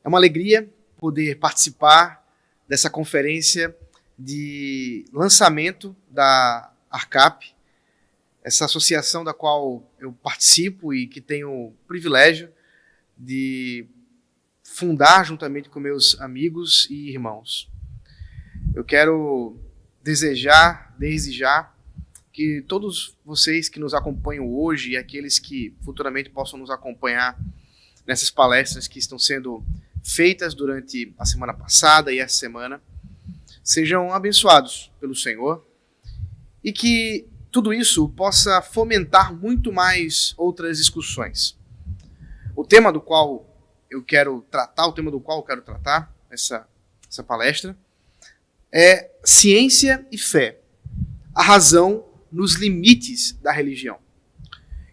É uma alegria poder participar dessa conferência de lançamento da ARCAP, essa associação da qual eu participo e que tenho o privilégio de fundar juntamente com meus amigos e irmãos. Eu quero desejar, desde já, que todos vocês que nos acompanham hoje e aqueles que futuramente possam nos acompanhar nessas palestras que estão sendo feitas durante a semana passada e essa semana, sejam abençoados pelo Senhor e que tudo isso possa fomentar muito mais outras discussões. O tema do qual eu quero tratar essa palestra é ciência e fé, a razão nos limites da religião.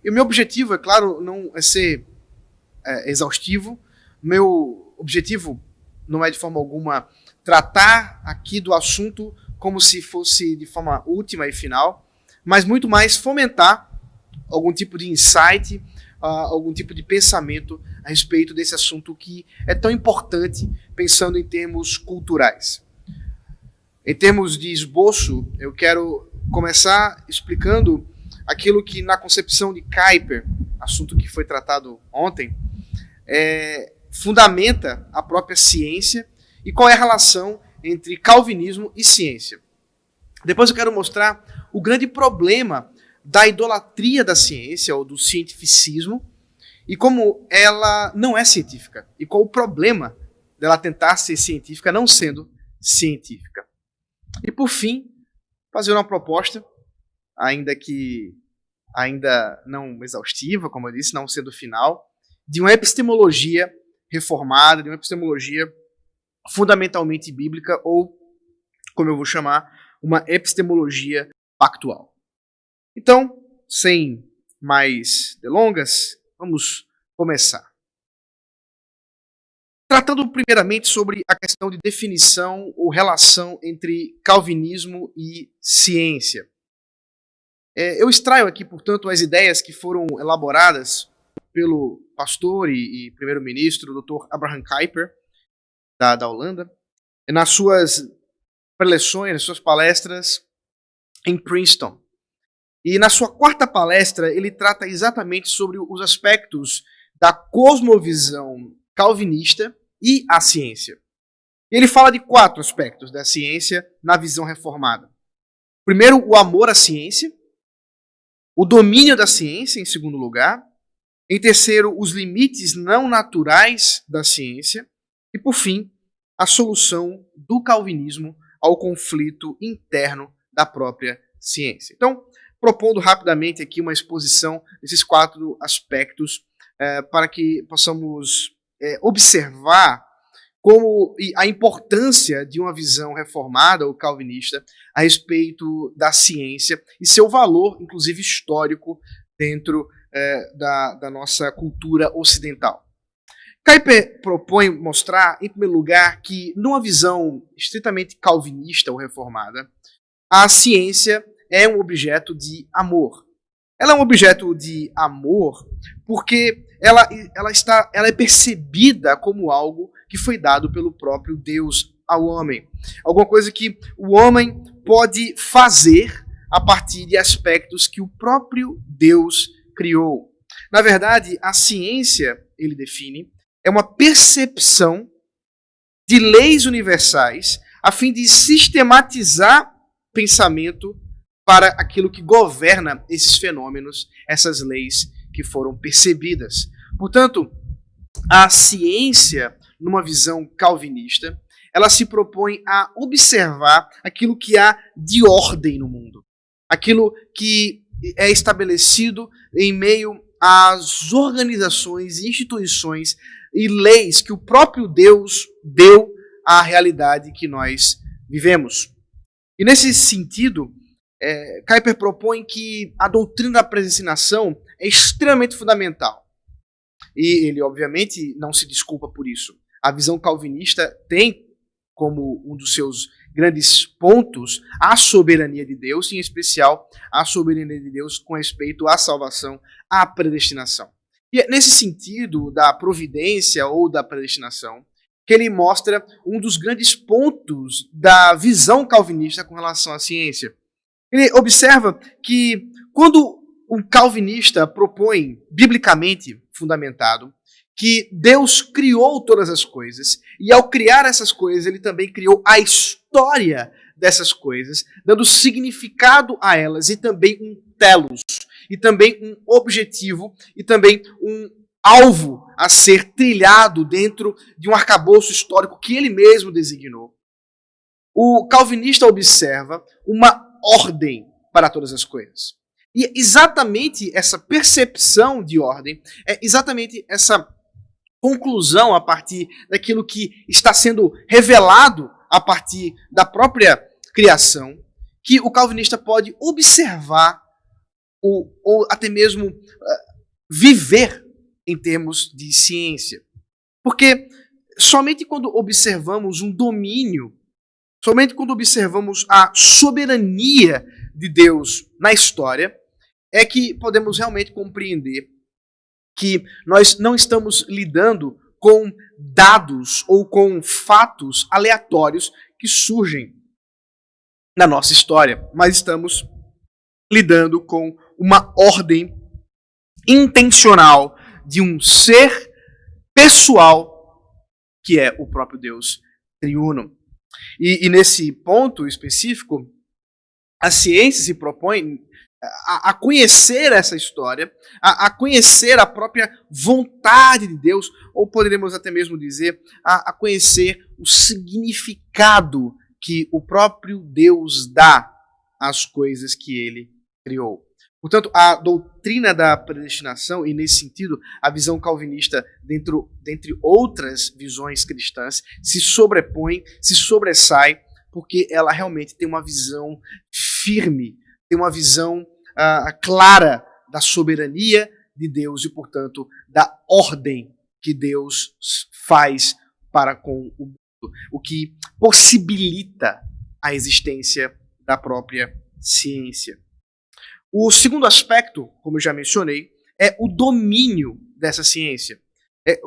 E o meu objetivo, é claro, não é ser exaustivo. Meu objetivo não é de forma alguma tratar aqui do assunto como se fosse de forma última e final, mas muito mais fomentar algum tipo de insight, algum tipo de pensamento a respeito desse assunto que é tão importante, pensando em termos culturais. Em termos de esboço, eu quero começar explicando aquilo que na concepção de Kuyper, assunto que foi tratado ontem, fundamenta a própria ciência e qual é a relação entre calvinismo e ciência. Depois eu quero mostrar o grande problema da idolatria da ciência ou do cientificismo e como ela não é científica e qual o problema dela tentar ser científica não sendo científica. E por fim, fazer uma proposta, ainda não exaustiva, como eu disse, não sendo final, de uma epistemologia reformada, de uma epistemologia fundamentalmente bíblica, ou, como eu vou chamar, uma epistemologia pactual. Então, sem mais delongas, vamos começar. Tratando primeiramente sobre a questão de definição ou relação entre calvinismo e ciência. Eu extraio aqui, portanto, as ideias que foram elaboradas pelo pastor e primeiro-ministro, Dr. Abraham Kuyper, da Holanda, nas suas preleções, nas suas palestras em Princeton. E na sua quarta palestra, ele trata exatamente sobre os aspectos da cosmovisão calvinista e a ciência. Ele fala de 4 aspectos da ciência na visão reformada. Primeiro, o amor à ciência. O domínio da ciência, em segundo lugar. Em terceiro, os limites não naturais da ciência. E, por fim, a solução do calvinismo ao conflito interno da própria ciência. Então, propondo rapidamente aqui uma exposição desses 4 aspectos para que possamos observar como a importância de uma visão reformada ou calvinista a respeito da ciência e seu valor, inclusive histórico, dentro da nossa cultura ocidental. Kuyper propõe mostrar, em primeiro lugar, que numa visão estritamente calvinista ou reformada, a ciência é um objeto de amor. Ela é um objeto de amor porque ela é percebida como algo que foi dado pelo próprio Deus ao homem. Alguma coisa que o homem pode fazer a partir de aspectos que o próprio Deus criou. Na verdade, a ciência, ele define, é uma percepção de leis universais a fim de sistematizar pensamento para aquilo que governa esses fenômenos, essas leis que foram percebidas. Portanto, a ciência, numa visão calvinista, ela se propõe a observar aquilo que há de ordem no mundo, aquilo que é estabelecido em meio às organizações, instituições e leis que o próprio Deus deu à realidade que nós vivemos. E nesse sentido, Kuyper propõe que a doutrina da predestinação é extremamente fundamental. E ele, obviamente, não se desculpa por isso. A visão calvinista tem como um dos seus grandes pontos a soberania de Deus, em especial a soberania de Deus com respeito à salvação, à predestinação. E é nesse sentido da providência ou da predestinação que ele mostra um dos grandes pontos da visão calvinista com relação à ciência. Ele observa que quando um calvinista propõe, biblicamente fundamentado, que Deus criou todas as coisas, e ao criar essas coisas, ele também criou a história dessas coisas, dando significado a elas, e também um telos, e também um objetivo, e também um alvo a ser trilhado dentro de um arcabouço histórico que ele mesmo designou. O calvinista observa uma ordem para todas as coisas. E exatamente essa percepção de ordem, é exatamente essa conclusão a partir daquilo que está sendo revelado a partir da própria criação, que o calvinista pode observar ou até mesmo viver em termos de ciência. Porque somente quando observamos um domínio, somente quando observamos a soberania de Deus na história, é que podemos realmente compreender que nós não estamos lidando com dados ou com fatos aleatórios que surgem na nossa história, mas estamos lidando com uma ordem intencional de um ser pessoal que é o próprio Deus triuno. E nesse ponto específico, a ciência se propõe a conhecer essa história, a conhecer a própria vontade de Deus, ou poderíamos até mesmo dizer, a conhecer o significado que o próprio Deus dá às coisas que ele criou. Portanto, a doutrina da predestinação, e nesse sentido, a visão calvinista, dentre outras visões cristãs, se sobrepõe, se sobressai, porque ela realmente tem uma visão firme, tem uma visão clara da soberania de Deus e, portanto, da ordem que Deus faz para com o mundo, o que possibilita a existência da própria ciência. O segundo aspecto, como eu já mencionei, é o domínio dessa ciência.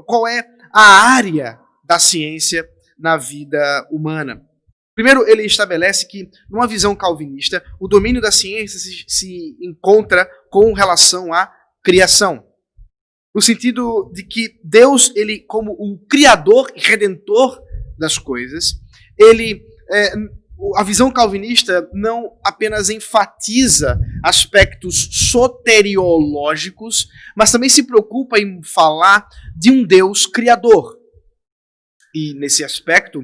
Qual é a área da ciência na vida humana? Primeiro, ele estabelece que, numa visão calvinista, o domínio da ciência se encontra com relação à criação. No sentido de que Deus, ele, como o criador e redentor das coisas, a visão calvinista não apenas enfatiza aspectos soteriológicos, mas também se preocupa em falar de um Deus criador. E nesse aspecto,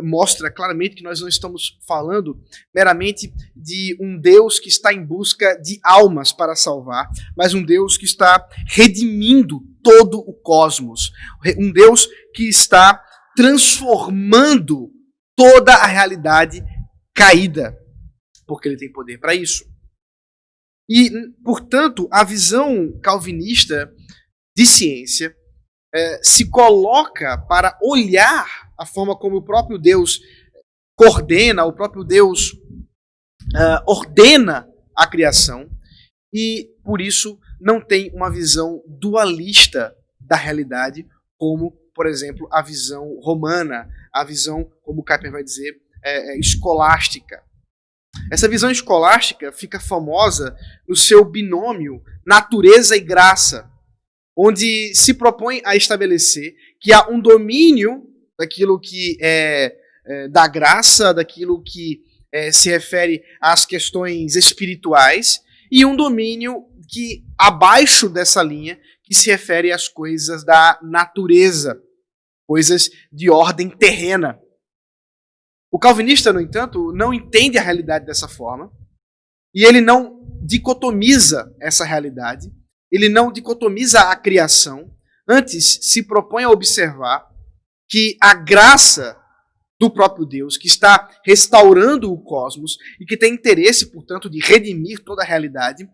mostra claramente que nós não estamos falando meramente de um Deus que está em busca de almas para salvar, mas um Deus que está redimindo todo o cosmos. Um Deus que está transformando toda a realidade caída, porque ele tem poder para isso. E, portanto, a visão calvinista de ciência se coloca para olhar a forma como o próprio Deus coordena, o próprio Deus ordena a criação, e, por isso, não tem uma visão dualista da realidade, como, por exemplo, a visão romana, a visão, como Kuyper vai dizer, escolástica. Essa visão escolástica fica famosa no seu binômio natureza e graça, onde se propõe a estabelecer que há um domínio daquilo que é da graça, daquilo que se refere às questões espirituais, e um domínio que abaixo dessa linha, que se refere às coisas da natureza, coisas de ordem terrena. O calvinista, no entanto, não entende a realidade dessa forma, e ele não dicotomiza essa realidade, ele não dicotomiza a criação, antes se propõe a observar que a graça do próprio Deus, que está restaurando o cosmos e que tem interesse, portanto, de redimir toda a realidade,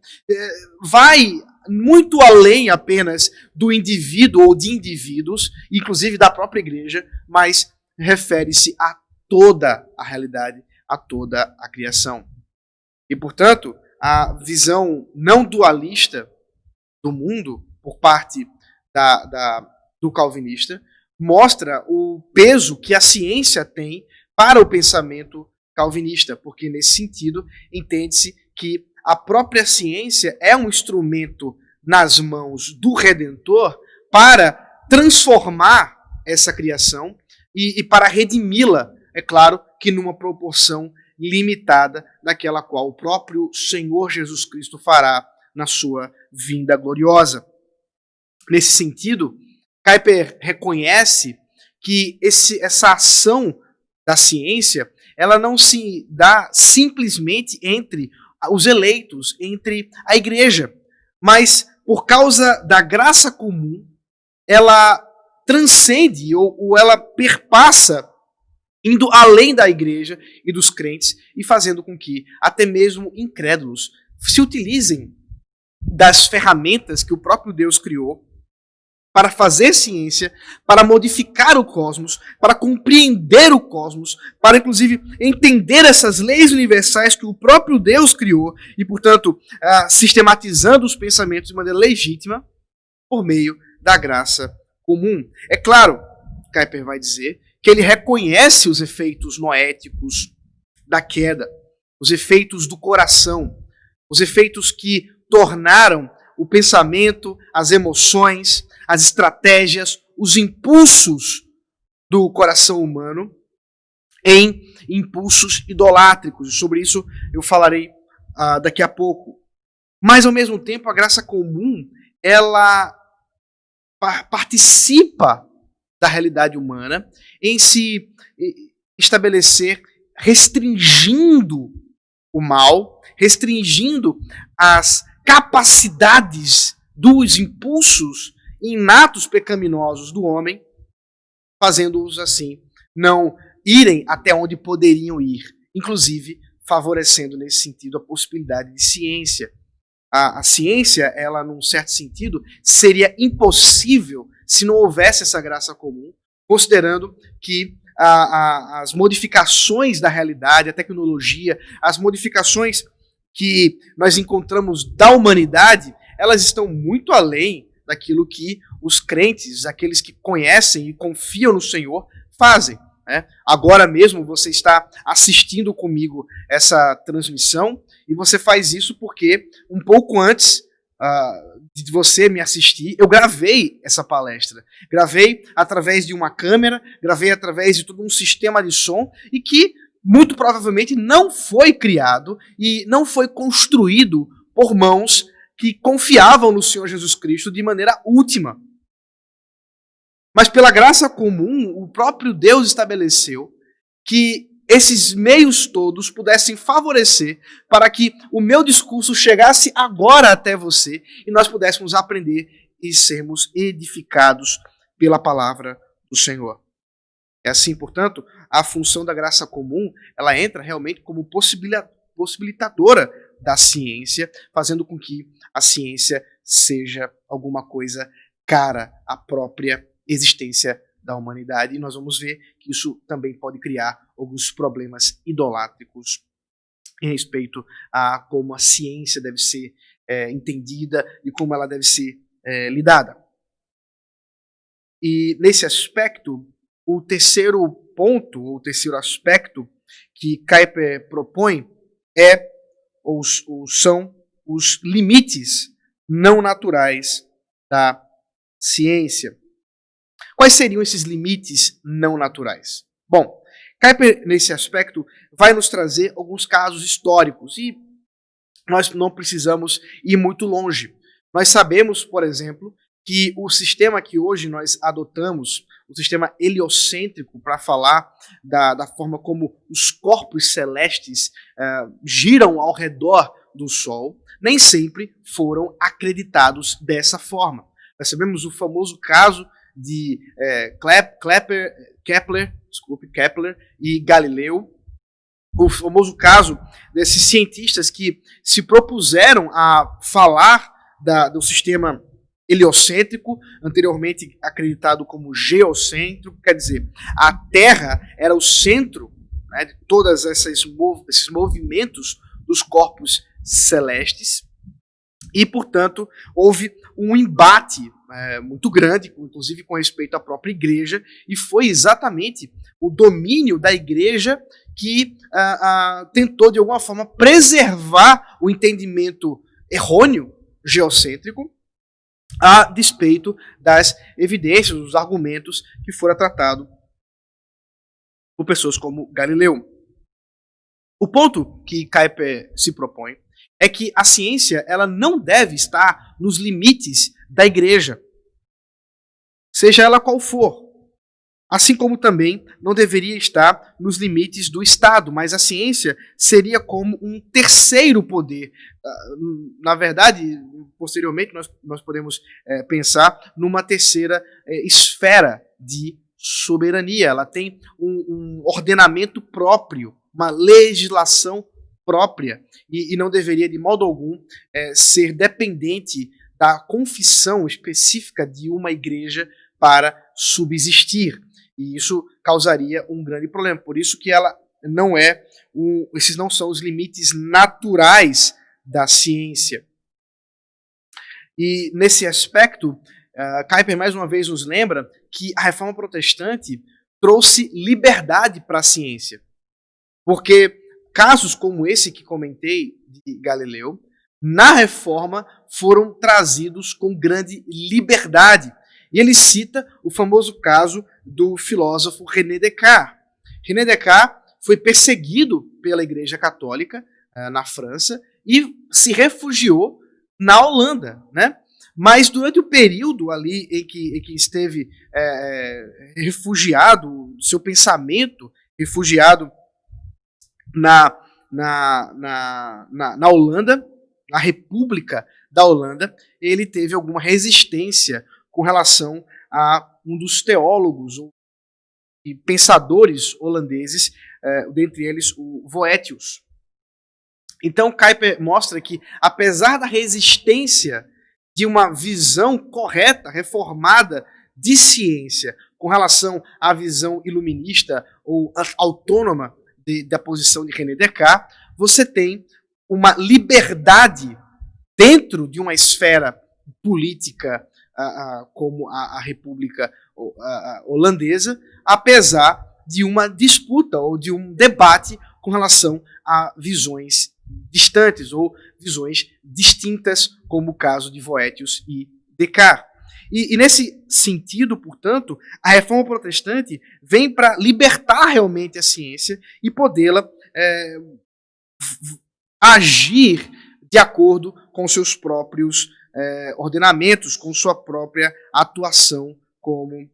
vai muito além apenas do indivíduo ou de indivíduos, inclusive da própria igreja, mas refere-se a toda a realidade, a toda a criação. E, portanto, a visão não dualista do mundo, por parte do calvinista, mostra o peso que a ciência tem para o pensamento calvinista, porque nesse sentido entende-se que a própria ciência é um instrumento nas mãos do Redentor para transformar essa criação e para redimi-la, é claro que numa proporção limitada daquela qual o próprio Senhor Jesus Cristo fará na sua vinda gloriosa. Nesse sentido, Kuyper reconhece que essa ação da ciência ela não se dá simplesmente entre os eleitos, entre a igreja, mas por causa da graça comum, ela transcende ou ela perpassa, indo além da igreja e dos crentes e fazendo com que até mesmo incrédulos se utilizem das ferramentas que o próprio Deus criou para fazer ciência, para modificar o cosmos, para compreender o cosmos, para inclusive entender essas leis universais que o próprio Deus criou e, portanto, sistematizando os pensamentos de maneira legítima por meio da graça comum. É claro, Kuyper vai dizer, que ele reconhece os efeitos noéticos da queda, os efeitos do coração, os efeitos que tornaram o pensamento, as emoções, as estratégias, os impulsos do coração humano em impulsos idolátricos. Sobre isso eu falarei daqui a pouco. Mas, ao mesmo tempo, a graça comum, ela participa da realidade humana em se estabelecer restringindo o mal, restringindo as capacidades dos impulsos inatos pecaminosos do homem, fazendo-os assim não irem até onde poderiam ir, inclusive favorecendo nesse sentido a possibilidade de ciência. A ciência, ela num certo sentido, seria impossível se não houvesse essa graça comum, considerando que as modificações da realidade, a tecnologia, as modificações que nós encontramos da humanidade, elas estão muito além daquilo que os crentes, aqueles que conhecem e confiam no Senhor, fazem. Né? Agora mesmo você está assistindo comigo essa transmissão e você faz isso porque um pouco antes de você me assistir, eu gravei essa palestra. Gravei através de uma câmera, gravei através de todo um sistema de som e que muito provavelmente não foi criado e não foi construído por mãos que confiavam no Senhor Jesus Cristo de maneira última. Mas pela graça comum, o próprio Deus estabeleceu que esses meios todos pudessem favorecer para que o meu discurso chegasse agora até você e nós pudéssemos aprender e sermos edificados pela palavra do Senhor. É assim, portanto, a função da graça comum, ela entra realmente como possibilitadora da ciência, fazendo com que a ciência seja alguma coisa cara à própria existência da humanidade. E nós vamos ver que isso também pode criar alguns problemas idolátricos em respeito a como a ciência deve ser entendida e como ela deve ser lidada. E nesse aspecto, o terceiro ponto, o terceiro aspecto que Kuyper propõe são os limites não naturais da ciência. Quais seriam esses limites não naturais? Bom, Kuyper, nesse aspecto, vai nos trazer alguns casos históricos e nós não precisamos ir muito longe. Nós sabemos, por exemplo, que o sistema que hoje nós adotamos, o sistema heliocêntrico, para falar da forma como os corpos celestes giram ao redor do Sol, nem sempre foram acreditados dessa forma. Nós sabemos o famoso caso de Kepler e Galileu, o famoso caso desses cientistas que se propuseram a falar do sistema heliocêntrico, anteriormente acreditado como geocêntrico, quer dizer, a Terra era o centro, né, de todos esses movimentos dos corpos celestes, e, portanto, houve um embate muito grande, inclusive com respeito à própria igreja, e foi exatamente o domínio da igreja que tentou, de alguma forma, preservar o entendimento errôneo, geocêntrico, a despeito das evidências, dos argumentos que foram tratados por pessoas como Galileu. O ponto que Kuyper se propõe é que a ciência ela não deve estar nos limites da igreja, seja ela qual for. Assim como também não deveria estar nos limites do Estado, mas a ciência seria como um terceiro poder. Na verdade, posteriormente, nós podemos pensar numa terceira esfera de soberania. Ela tem um ordenamento próprio, uma legislação própria, e não deveria, de modo algum, ser dependente da confissão específica de uma igreja para subsistir. E isso causaria um grande problema. Por isso que ela não esses não são os limites naturais da ciência. E nesse aspecto, Kuyper mais uma vez nos lembra que a reforma protestante trouxe liberdade para a ciência. Porque casos como esse que comentei de Galileu, na reforma foram trazidos com grande liberdade. E ele cita o famoso caso do filósofo René Descartes. René Descartes foi perseguido pela Igreja Católica na França e se refugiou na Holanda, né? Mas durante o período ali em que esteve refugiado, seu pensamento refugiado na Holanda, na República da Holanda, ele teve alguma resistência com relação a um dos teólogos e pensadores holandeses, dentre eles o Boëthius. Então Kuyper mostra que, apesar da resistência de uma visão correta, reformada de ciência com relação à visão iluminista ou autônoma da posição de René Descartes, você tem uma liberdade dentro de uma esfera política como a República Holandesa, apesar de uma disputa ou de um debate com relação a visões distantes ou visões distintas, como o caso de Boëthius e Descartes. E nesse sentido, portanto, a reforma protestante vem para libertar realmente a ciência e podê-la agir de acordo com seus próprios ordenamentos, com sua própria atuação, como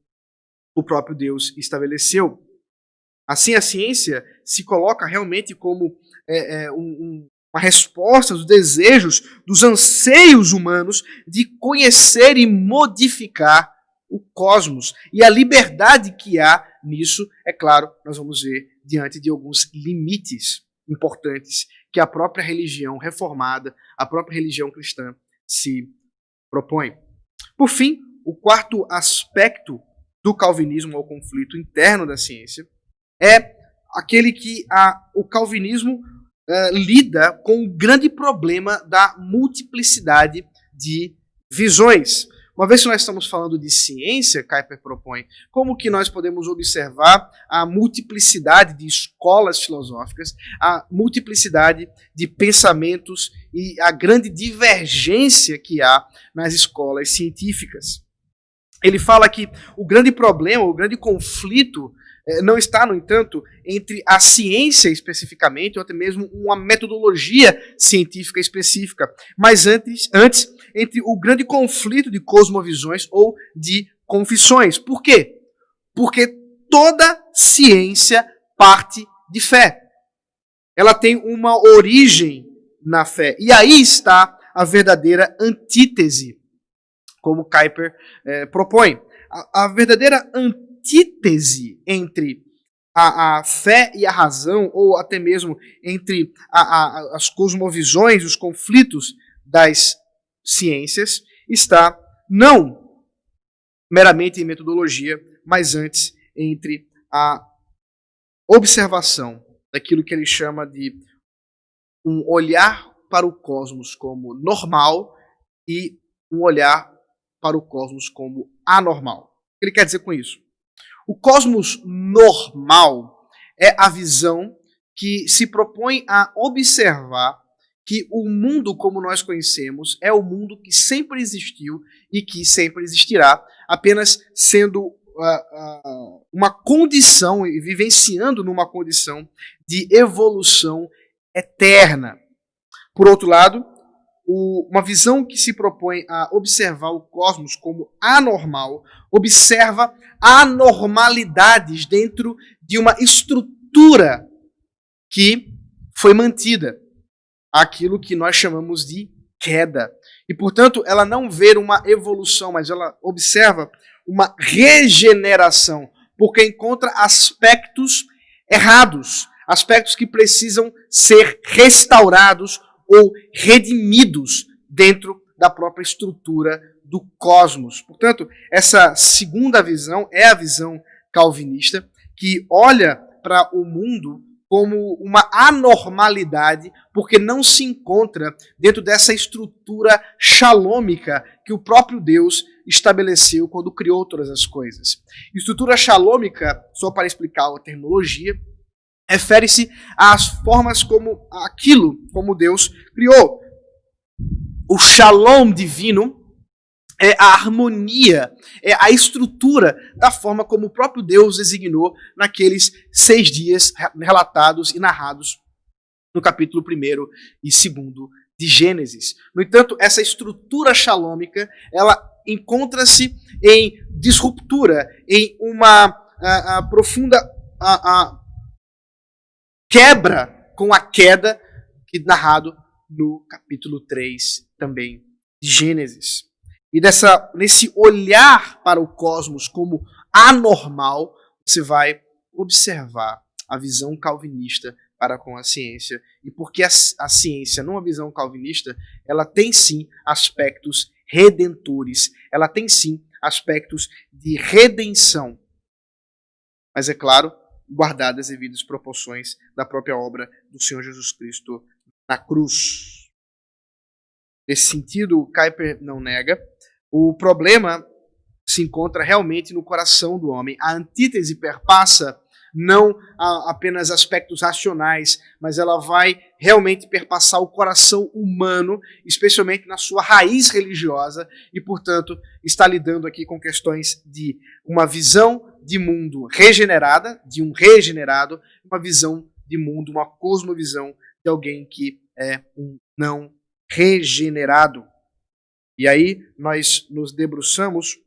o próprio Deus estabeleceu. Assim, a ciência se coloca realmente como uma resposta aos desejos, dos anseios humanos de conhecer e modificar o cosmos. E a liberdade que há nisso, é claro, nós vamos ver diante de alguns limites importantes que a própria religião reformada, a própria religião cristã se propõe. Por fim, o quarto aspecto do calvinismo, ou conflito interno da ciência, é aquele que o calvinismo lida com o grande problema da multiplicidade de visões. Uma vez que nós estamos falando de ciência, Kuyper propõe, como que nós podemos observar a multiplicidade de escolas filosóficas, a multiplicidade de pensamentos e a grande divergência que há nas escolas científicas. Ele fala que o grande problema, o grande conflito não está, no entanto, entre a ciência especificamente, ou até mesmo uma metodologia científica específica, mas antes entre o grande conflito de cosmovisões ou de confissões. Por quê? Porque toda ciência parte de fé. Ela tem uma origem na fé. E aí está a verdadeira antítese, como Kuyper propõe. A verdadeira antítese entre a fé e a razão, ou até mesmo entre as cosmovisões, os conflitos das ciências, está não meramente em metodologia, mas antes entre a observação daquilo que ele chama de um olhar para o cosmos como normal e um olhar para o cosmos como anormal. O que ele quer dizer com isso? O cosmos normal é a visão que se propõe a observar que o mundo como nós conhecemos é o mundo que sempre existiu e que sempre existirá, apenas sendo uma condição e vivenciando numa condição de evolução eterna. Por outro lado, uma visão que se propõe a observar o cosmos como anormal, observa anormalidades dentro de uma estrutura que foi mantida, aquilo que nós chamamos de queda. E, portanto, ela não vê uma evolução, mas ela observa uma regeneração, porque encontra aspectos errados, aspectos que precisam ser restaurados ou redimidos dentro da própria estrutura do cosmos. Portanto, essa segunda visão é a visão calvinista, que olha para o mundo como uma anormalidade, porque não se encontra dentro dessa estrutura shalômica que o próprio Deus estabeleceu quando criou todas as coisas. Estrutura shalômica, só para explicar a terminologia, refere-se às formas como como Deus criou. O shalom divino é a harmonia, é a estrutura da forma como o próprio Deus designou naqueles 6 dias relatados e narrados no capítulo 1º e 2º de Gênesis. No entanto, essa estrutura shalômica, ela encontra-se em disruptura, em uma profunda quebra com a queda que narrado no capítulo 3 também de Gênesis. E nesse olhar para o cosmos como anormal, você vai observar a visão calvinista para com a ciência. E porque a ciência, numa visão calvinista, ela tem sim aspectos redentores, ela tem sim aspectos de redenção. Mas é claro, guardadas as devidas proporções da própria obra do Senhor Jesus Cristo na cruz. Nesse sentido, Kuyper não nega, o problema se encontra realmente no coração do homem. A antítese perpassa não apenas aspectos racionais, mas ela vai realmente perpassar o coração humano, especialmente na sua raiz religiosa, e, portanto, está lidando aqui com questões de uma visão de mundo regenerada, de um regenerado, uma visão de mundo, uma cosmovisão de alguém que é um não regenerado. E aí nós nos debruçamos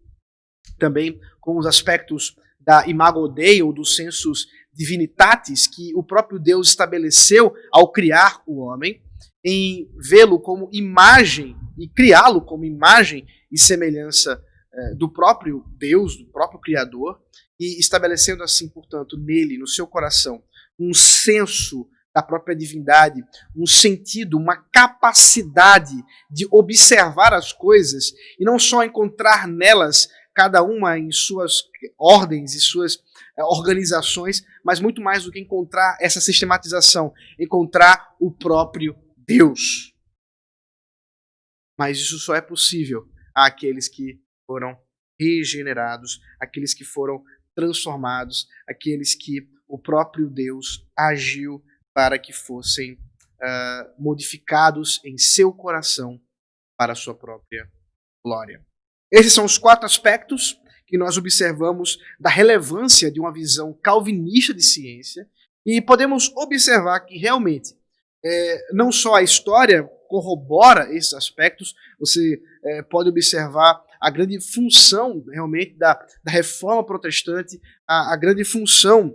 também com os aspectos da imago Dei, ou dos sensus divinitatis, que o próprio Deus estabeleceu ao criar o homem, em vê-lo como imagem e criá-lo como imagem e semelhança do próprio Deus, do próprio Criador, e estabelecendo assim, portanto, nele, no seu coração, um senso da própria divindade, um sentido, uma capacidade de observar as coisas e não só encontrar nelas cada uma em suas ordens e suas organizações, mas muito mais do que encontrar essa sistematização, encontrar o próprio Deus. Mas isso só é possível àqueles que foram regenerados, aqueles que foram transformados, aqueles que o próprio Deus agiu para que fossem modificados em seu coração para a sua própria glória. Esses são os 4 aspectos que nós observamos da relevância de uma visão calvinista de ciência, e podemos observar que realmente não só a história corrobora esses aspectos, você pode observar a grande função realmente da reforma protestante, a grande função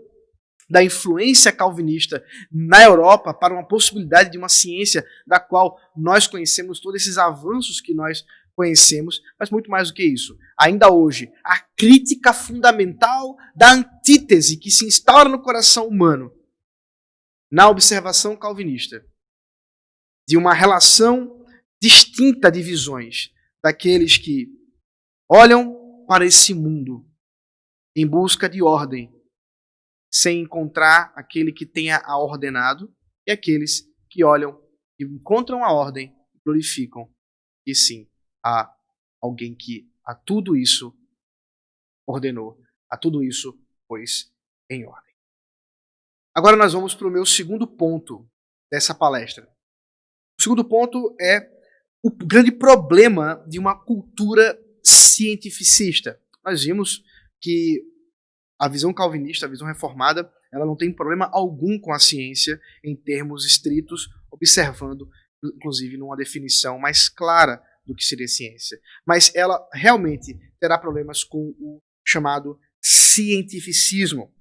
da influência calvinista na Europa para uma possibilidade de uma ciência da qual nós conhecemos todos esses avanços que nós conhecemos, mas muito mais do que isso. Ainda hoje, a crítica fundamental da antítese que se instaura no coração humano na observação calvinista de uma relação distinta de visões daqueles que olham para esse mundo em busca de ordem, sem encontrar aquele que tenha a ordenado, e aqueles que olham e encontram a ordem e glorificam, e sim, há alguém que a tudo isso ordenou, a tudo isso pôs em ordem. Agora nós vamos para o meu segundo ponto dessa palestra. O segundo ponto é o grande problema de uma cultura cientificista. Nós vimos que a visão calvinista, a visão reformada, ela não tem problema algum com a ciência em termos estritos, observando, inclusive, numa definição mais clara do que seria ciência. Mas ela realmente terá problemas com o chamado cientificismo.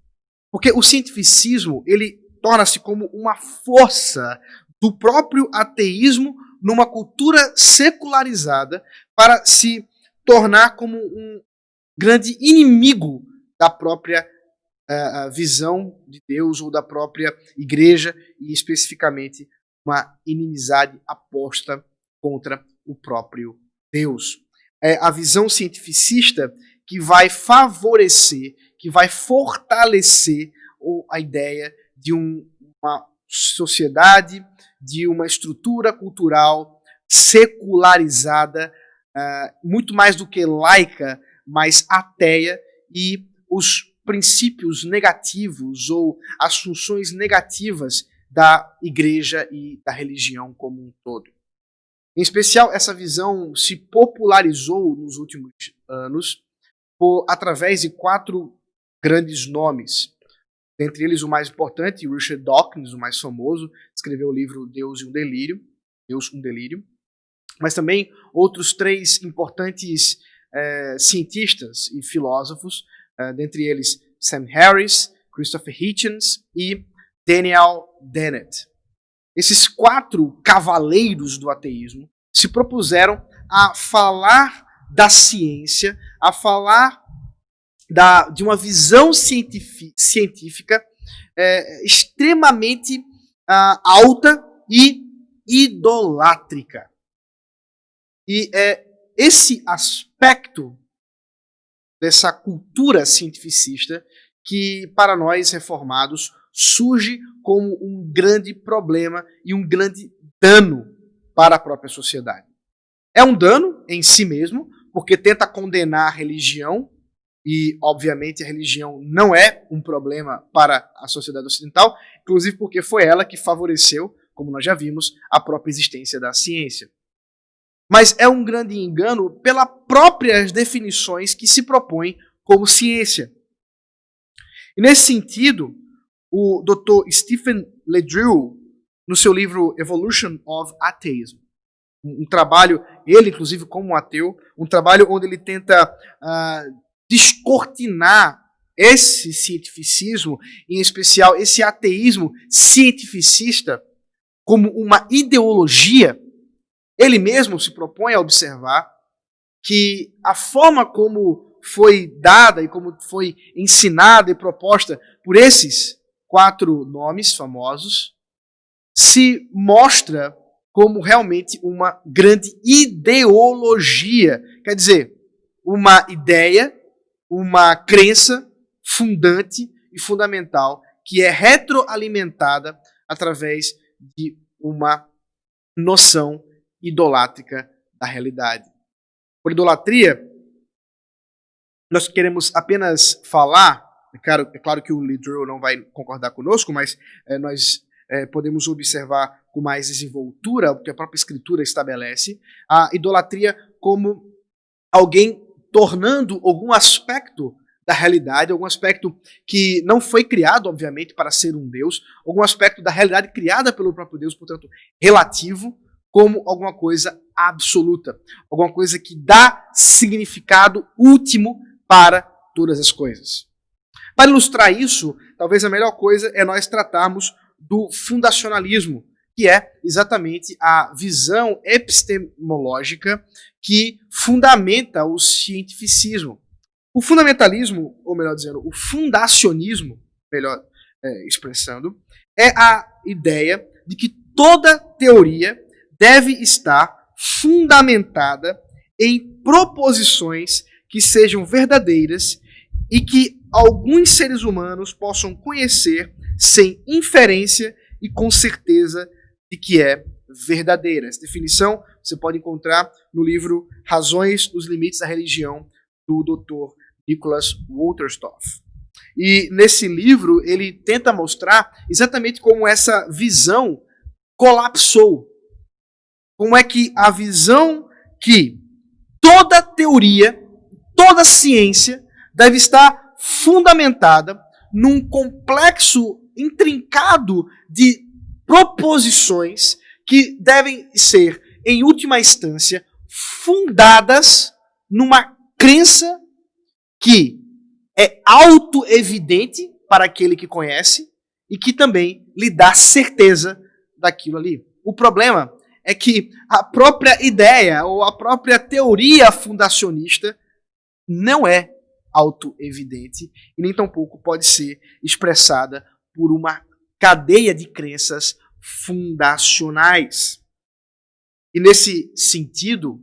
Porque o cientificismo, ele torna-se como uma força do próprio ateísmo numa cultura secularizada para se tornar como um grande inimigo da própria visão de Deus ou da própria igreja e especificamente uma inimizade aposta contra o próprio Deus. É a visão cientificista que vai favorecer, que vai fortalecer a ideia de uma sociedade, de uma estrutura cultural secularizada, muito mais do que laica, mas ateia, e os princípios negativos ou as funções negativas da igreja e da religião como um todo. Em especial, essa visão se popularizou nos últimos anos através de 4 grandes nomes. Dentre eles, o mais importante, Richard Dawkins, o mais famoso, escreveu o livro Deus um Delírio. Mas também outros 3 importantes cientistas e filósofos, dentre eles Sam Harris, Christopher Hitchens e Daniel Dennett. Esses 4 cavaleiros do ateísmo se propuseram a falar da ciência, a falar de uma visão científica extremamente alta e idolátrica. E esse aspecto dessa cultura cientificista que, para nós reformados, surge como um grande problema e um grande dano para a própria sociedade. É um dano em si mesmo, porque tenta condenar a religião, e, obviamente, a religião não é um problema para a sociedade ocidental, inclusive porque foi ela que favoreceu, como nós já vimos, a própria existência da ciência. Mas é um grande engano pelas próprias definições que se propõem como ciência. E, nesse sentido, o Dr. Stephen LeDrill, no seu livro Evolution of Atheism, um trabalho, ele inclusive como ateu, um trabalho onde ele tenta descortinar esse cientificismo, em especial esse ateísmo cientificista, como uma ideologia. Ele mesmo se propõe a observar que a forma como foi dada e como foi ensinada e proposta por esses 4 nomes famosos se mostra como realmente uma grande ideologia. Quer dizer, uma ideia, uma crença fundante e fundamental que é retroalimentada através de uma noção idolátrica da realidade. Por idolatria, nós queremos apenas falar, é claro que o LeDrill não vai concordar conosco, mas nós podemos observar com mais desenvoltura o que a própria Escritura estabelece, a idolatria como alguém tornando algum aspecto da realidade, algum aspecto que não foi criado, obviamente, para ser um Deus, algum aspecto da realidade criada pelo próprio Deus, portanto, relativo, como alguma coisa absoluta, alguma coisa que dá significado último para todas as coisas. Para ilustrar isso, talvez a melhor coisa é nós tratarmos do fundacionalismo, que é exatamente a visão epistemológica que fundamenta o cientificismo. O fundamentalismo, ou melhor dizendo, o fundacionismo, melhor expressando, é a ideia de que toda teoria deve estar fundamentada em proposições que sejam verdadeiras e que alguns seres humanos possam conhecer sem inferência e com certeza de que é verdadeira. Essa definição você pode encontrar no livro Razões dos Limites da Religião, do Dr. Nicholas Wolterstorff. E nesse livro ele tenta mostrar exatamente como essa visão colapsou. Como é que a visão que toda teoria, toda ciência deve estar fundamentada num complexo intrincado de proposições que devem ser, em última instância, fundadas numa crença que é auto-evidente para aquele que conhece e que também lhe dá certeza daquilo ali. O problema é que a própria ideia ou a própria teoria fundacionista não é auto-evidente e nem tampouco pode ser expressada por uma cadeia de crenças fundacionais. E nesse sentido,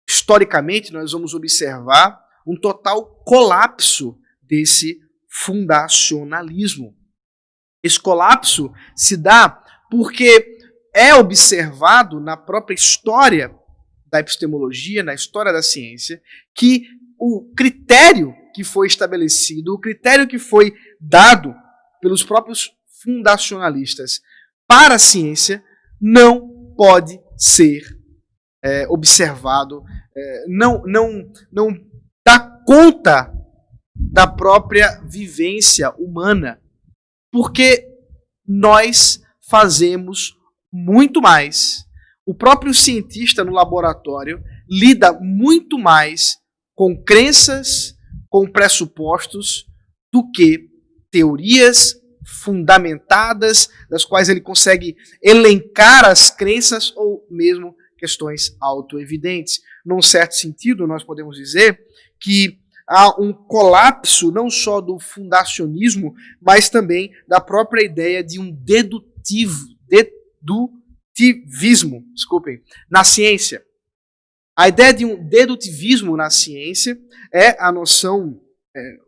historicamente, nós vamos observar um total colapso desse fundacionalismo. Esse colapso se dá porque é observado na própria história da epistemologia, na história da ciência, que o critério que foi estabelecido, o critério que foi dado pelos próprios fundacionalistas para a ciência não pode ser observado, não dá conta da própria vivência humana, porque nós fazemos muito mais. O próprio cientista no laboratório lida muito mais com crenças, com pressupostos, do que teorias fundamentadas, das quais ele consegue elencar as crenças ou mesmo questões autoevidentes. Num certo sentido, nós podemos dizer que há um colapso não só do fundacionismo, mas também da própria ideia de um dedutivismo, na ciência. A ideia de um dedutivismo na ciência é a noção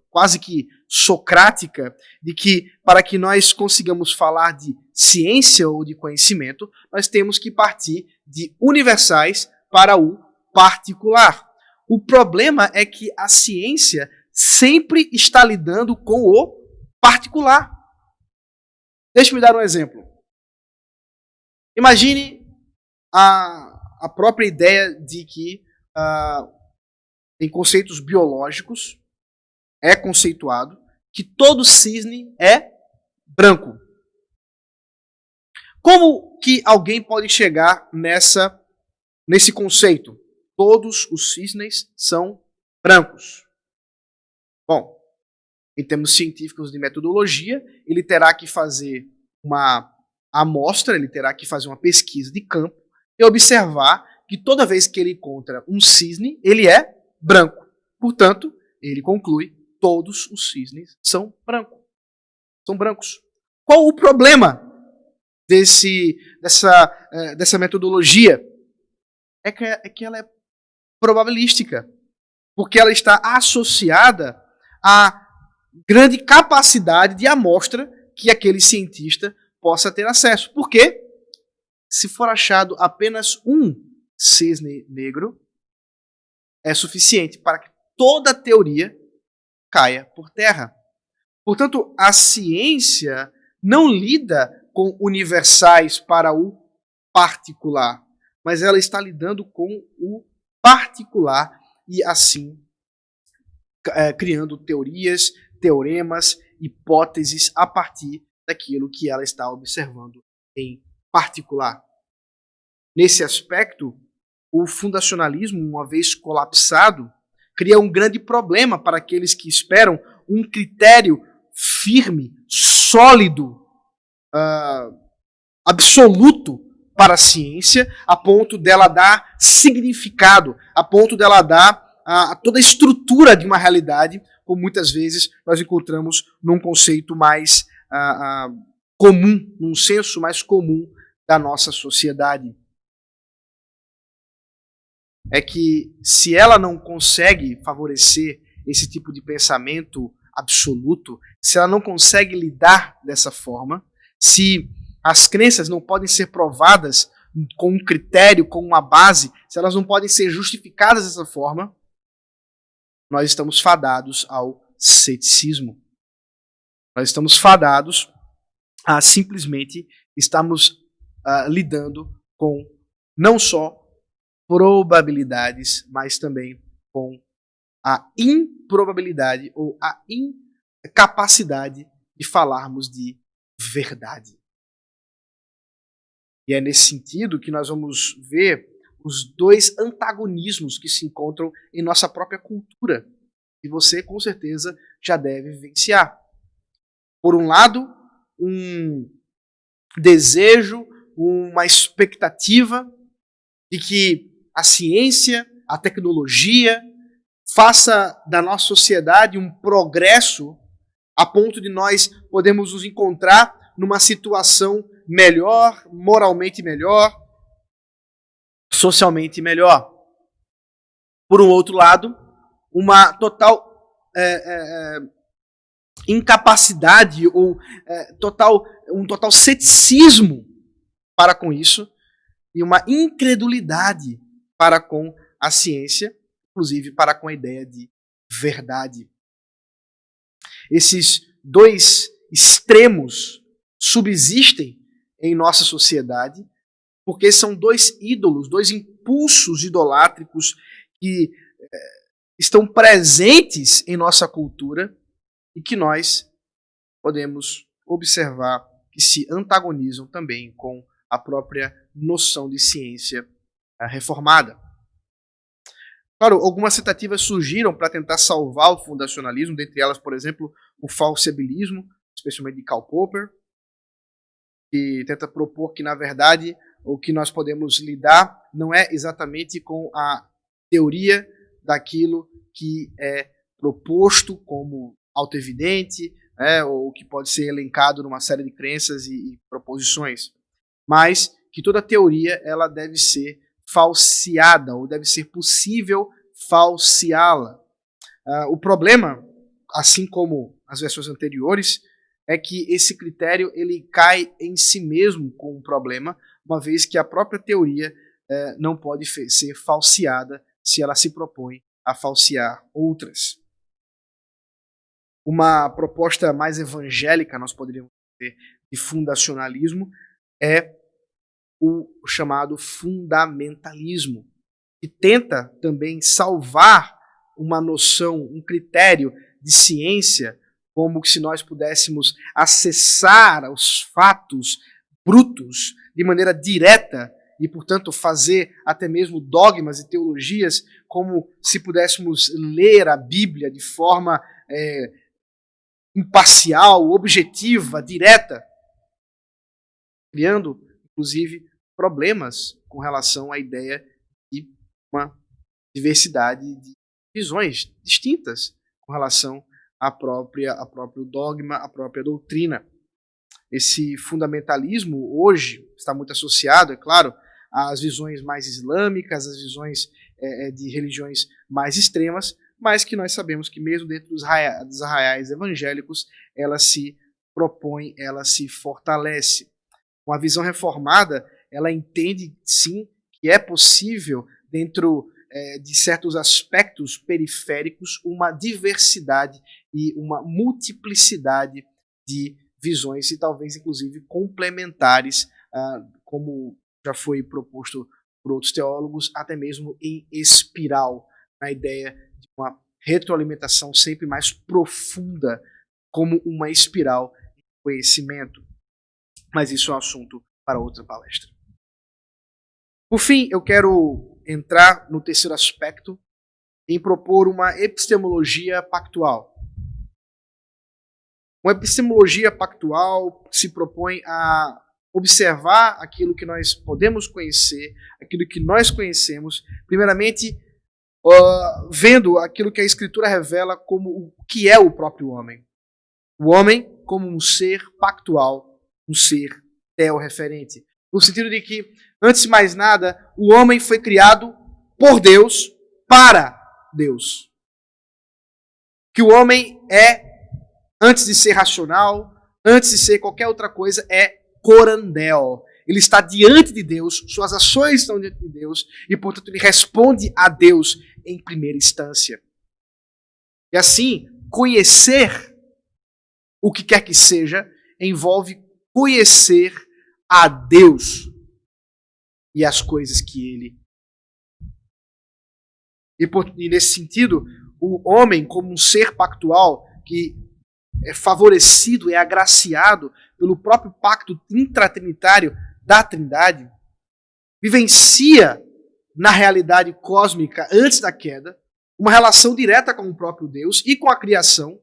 quase que socrática de que para que nós consigamos falar de ciência ou de conhecimento, nós temos que partir de universais para o particular. O problema é que a ciência sempre está lidando com o particular. Deixe-me dar um exemplo. Imagine a própria ideia de que em conceitos biológicos é conceituado que todo cisne é branco. Como que alguém pode chegar nesse conceito? Todos os cisnes são brancos. Bom, em termos científicos de metodologia, ele terá que fazer uma amostra, ele terá que fazer uma pesquisa de campo e observar que toda vez que ele encontra um cisne, ele é branco. Portanto, ele conclui: todos os cisnes são brancos. Qual o problema dessa metodologia? É que ela é probabilística, porque ela está associada à grande capacidade de amostra que aquele cientista possa ter acesso. Por quê? Se for achado apenas um cisne negro, é suficiente para que toda a teoria caia por terra. Portanto, a ciência não lida com universais para o particular, mas ela está lidando com o particular e assim criando teorias, teoremas, hipóteses a partir daquilo que ela está observando em particular. Nesse aspecto, o fundacionalismo, uma vez colapsado, cria um grande problema para aqueles que esperam um critério firme, sólido, absoluto para a ciência, a ponto dela dar significado, a ponto dela dar toda a estrutura de uma realidade, como muitas vezes nós encontramos num conceito mais comum, num senso mais comum da nossa sociedade. É que se ela não consegue favorecer esse tipo de pensamento absoluto, se ela não consegue lidar dessa forma, se as crenças não podem ser provadas com um critério, com uma base, se elas não podem ser justificadas dessa forma, nós estamos fadados ao ceticismo. Nós estamos fadados a simplesmente estarmos lidando com não só probabilidades, mas também com a improbabilidade ou a incapacidade de falarmos de verdade. E é nesse sentido que nós vamos ver os dois antagonismos que se encontram em nossa própria cultura, que você com certeza já deve vivenciar. Por um lado, um desejo, uma expectativa de que a ciência, a tecnologia, faça da nossa sociedade um progresso a ponto de nós podermos nos encontrar numa situação melhor, moralmente melhor, socialmente melhor. Por um outro lado, uma total incapacidade ou um total ceticismo para com isso e uma incredulidade para com a ciência, inclusive para com a ideia de verdade. Esses dois extremos subsistem em nossa sociedade porque são dois ídolos, dois impulsos idolátricos que estão presentes em nossa cultura e que nós podemos observar que se antagonizam também com a própria noção de ciência reformada. Claro, algumas tentativas surgiram para tentar salvar o fundacionalismo, dentre elas, por exemplo, o falsebilismo, especialmente de Karl Popper, que tenta propor que, na verdade, o que nós podemos lidar não é exatamente com a teoria daquilo que é proposto como autoevidente, ou que pode ser elencado numa série de crenças e proposições, mas que toda teoria ela deve ser falseada, ou deve ser possível falseá-la. O problema, assim como as versões anteriores, é que esse critério ele cai em si mesmo com um problema, uma vez que a própria teoria não pode ser falseada se ela se propõe a falsear outras. Uma proposta mais evangélica, nós poderíamos dizer, de fundacionalismo, é o chamado fundamentalismo, que tenta também salvar uma noção, um critério de ciência, como se nós pudéssemos acessar os fatos brutos de maneira direta e, portanto, fazer até mesmo dogmas e teologias, como se pudéssemos ler a Bíblia de forma imparcial, objetiva, direta, criando, inclusive, problemas com relação à ideia de uma diversidade de visões distintas com relação ao próprio dogma, à própria doutrina. Esse fundamentalismo hoje está muito associado, é claro, às visões mais islâmicas, às visões de religiões mais extremas, mas que nós sabemos que mesmo dentro dos arraiais evangélicos, ela se propõe, ela se fortalece. Uma visão reformada, ela entende, sim, que é possível, dentro de certos aspectos periféricos, uma diversidade e uma multiplicidade de visões, e talvez, inclusive, complementares, como já foi proposto por outros teólogos, até mesmo em espiral, na ideia de uma retroalimentação sempre mais profunda, como uma espiral de conhecimento. Mas isso é um assunto para outra palestra. Por fim, eu quero entrar no terceiro aspecto, em propor uma epistemologia pactual. Uma epistemologia pactual se propõe a observar aquilo que nós podemos conhecer, aquilo que nós conhecemos, primeiramente vendo aquilo que a Escritura revela como o que é o próprio homem. O homem como um ser pactual, um ser teorreferente. No sentido de que, antes de mais nada, o homem foi criado por Deus, para Deus. Que o homem antes de ser racional, antes de ser qualquer outra coisa, é corandel. ele está diante de Deus, suas ações estão diante de Deus, e portanto ele responde a Deus em primeira instância. E assim, conhecer o que quer que seja, envolve conhecer a Deus e as coisas que ele. E nesse sentido, o homem, como um ser pactual, que é favorecido, é agraciado pelo próprio pacto intratrinitário da Trindade, vivencia na realidade cósmica antes da queda uma relação direta com o próprio Deus e com a criação,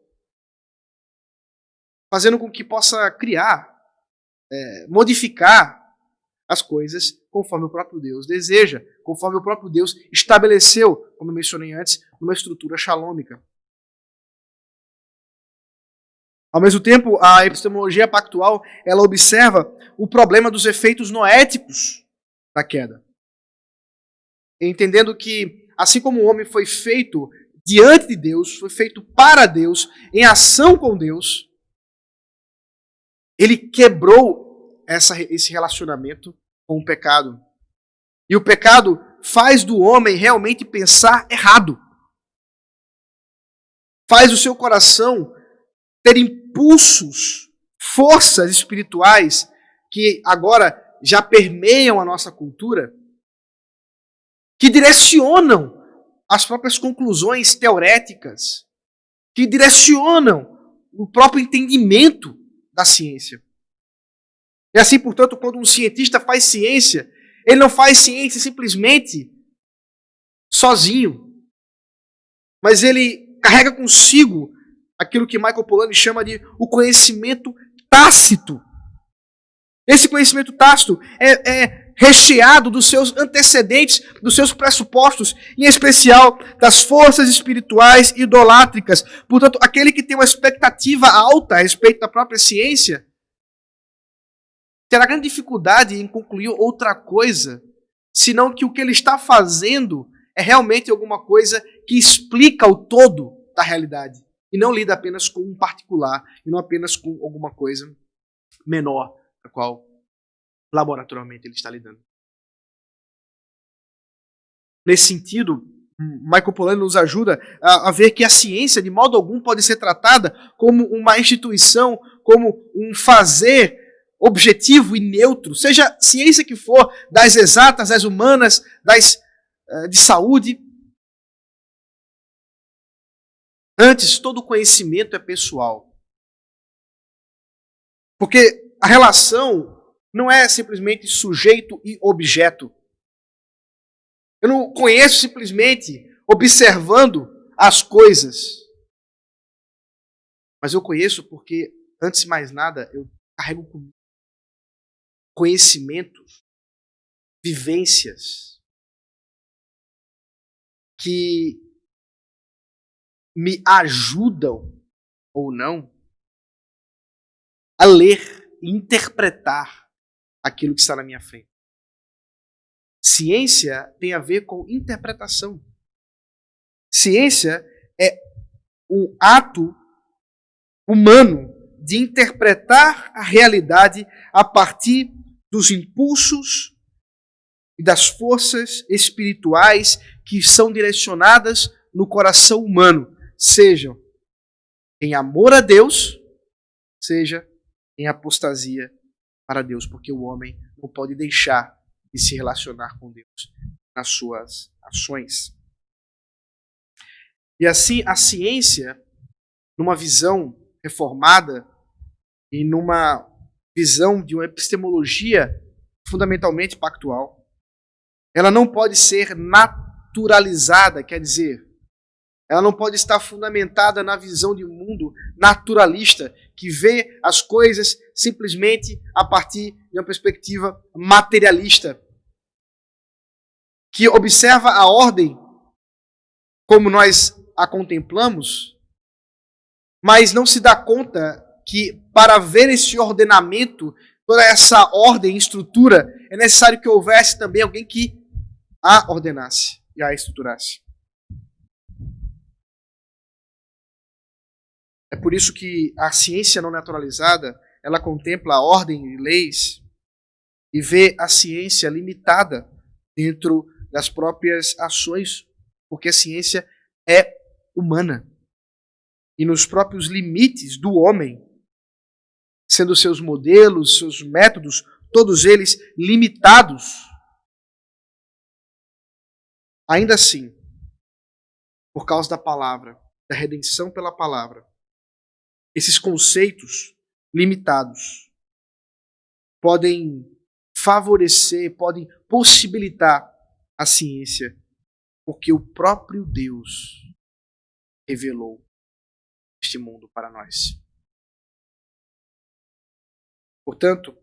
fazendo com que possa criar, modificar as coisas conforme o próprio Deus deseja, conforme o próprio Deus estabeleceu, como eu mencionei antes, numa estrutura shalômica. Ao mesmo tempo, a epistemologia pactual, ela observa o problema dos efeitos noéticos da queda. Entendendo que, assim como o homem foi feito diante de Deus, foi feito para Deus, em ação com Deus, ele quebrou esse relacionamento com o pecado. E o pecado faz do homem realmente pensar errado. Faz o seu coração ter impulsos, forças espirituais que agora já permeiam a nossa cultura, que direcionam as próprias conclusões teoréticas, que direcionam o próprio entendimento da ciência. E assim, portanto, quando um cientista faz ciência, ele não faz ciência simplesmente sozinho, mas ele carrega consigo aquilo que Michael Polanyi chama de o conhecimento tácito. Esse conhecimento tácito é recheado dos seus antecedentes, dos seus pressupostos, em especial das forças espirituais idolátricas. Portanto, aquele que tem uma expectativa alta a respeito da própria ciência terá grande dificuldade em concluir outra coisa, senão que o que ele está fazendo é realmente alguma coisa que explica o todo da realidade, e não lida apenas com um particular, e não apenas com alguma coisa menor, a qual laboratorialmente ele está lidando. Nesse sentido, Michael Polanyi nos ajuda a ver que a ciência, de modo algum, pode ser tratada como uma instituição, como um fazer objetivo e neutro, seja a ciência que for, das exatas, das humanas, de saúde. Antes, todo conhecimento é pessoal. Porque a relação não é simplesmente sujeito e objeto. Eu não conheço simplesmente observando as coisas. Mas eu conheço porque, antes de mais nada, eu carrego comigo conhecimentos, vivências que me ajudam ou não a ler e interpretar aquilo que está na minha frente. Ciência tem a ver com interpretação. Ciência é um ato humano de interpretar a realidade a partir dos impulsos e das forças espirituais que são direcionadas no coração humano, sejam em amor a Deus, seja em apostasia para Deus, porque o homem não pode deixar de se relacionar com Deus nas suas ações. E assim, a ciência, numa visão reformada e numa visão de uma epistemologia fundamentalmente pactual, ela não pode ser naturalizada, quer dizer, ela não pode estar fundamentada na visão de um mundo naturalista, que vê as coisas simplesmente a partir de uma perspectiva materialista, que observa a ordem como nós a contemplamos, mas não se dá conta que para ver esse ordenamento, toda essa ordem e estrutura, é necessário que houvesse também alguém que a ordenasse e a estruturasse. É por isso que a ciência não naturalizada, ela contempla a ordem e leis e vê a ciência limitada dentro das próprias ações, porque a ciência é humana. E nos próprios limites do homem, sendo seus modelos, seus métodos, todos eles limitados. Ainda assim, por causa da palavra, da redenção pela palavra, esses conceitos limitados podem favorecer, podem possibilitar a ciência, porque o próprio Deus revelou este mundo para nós. Portanto,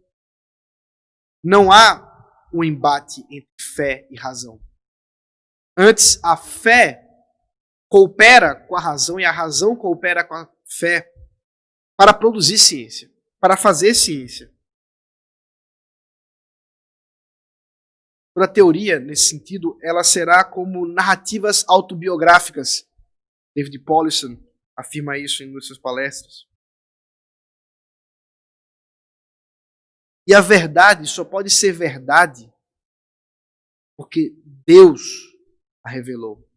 não há um embate entre fé e razão. Antes, a fé coopera com a razão e a razão coopera com a fé para produzir ciência, para fazer ciência. Toda teoria, nesse sentido, ela será como narrativas autobiográficas. David Powlison afirma isso em uma de suas palestras. E a verdade só pode ser verdade porque Deus a revelou.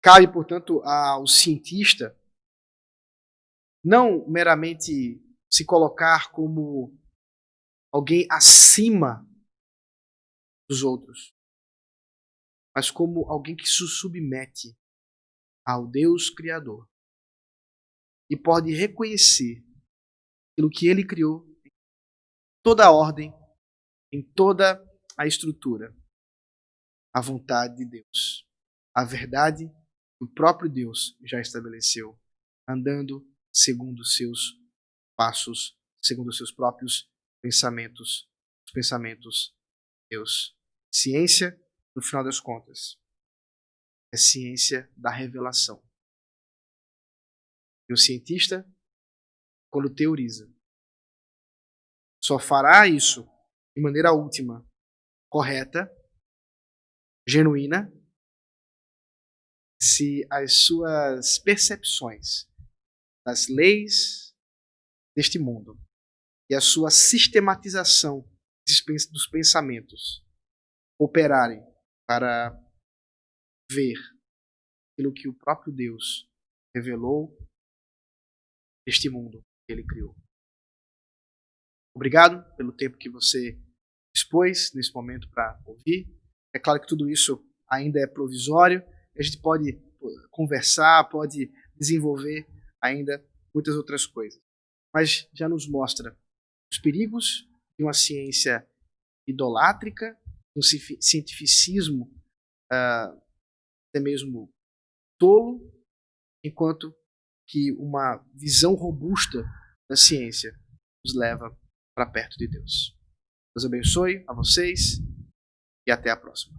Cabe, portanto, ao cientista não meramente se colocar como alguém acima dos outros, mas como alguém que se submete ao Deus Criador e pode reconhecer aquilo que Ele criou, em toda a ordem, em toda a estrutura, a vontade de Deus, a verdade que o próprio Deus já estabeleceu, andando segundo os seus passos, segundo os seus próprios pensamentos, os pensamentos de Deus. Ciência, no final das contas, é ciência da revelação. E o cientista, quando teoriza, só fará isso de maneira última, correta, genuína, se as suas percepções das leis deste mundo e a sua sistematização dos pensamentos operarem para ver aquilo que o próprio Deus revelou neste mundo que Ele criou. Obrigado pelo tempo que você dispôs nesse momento para ouvir. É claro que tudo isso ainda é provisório. A gente pode conversar, pode desenvolver ainda muitas outras coisas. Mas já nos mostra os perigos de uma ciência idolátrica, um cientificismo até mesmo tolo, enquanto que uma visão robusta da ciência nos leva para perto de Deus. Deus abençoe a vocês e até a próxima.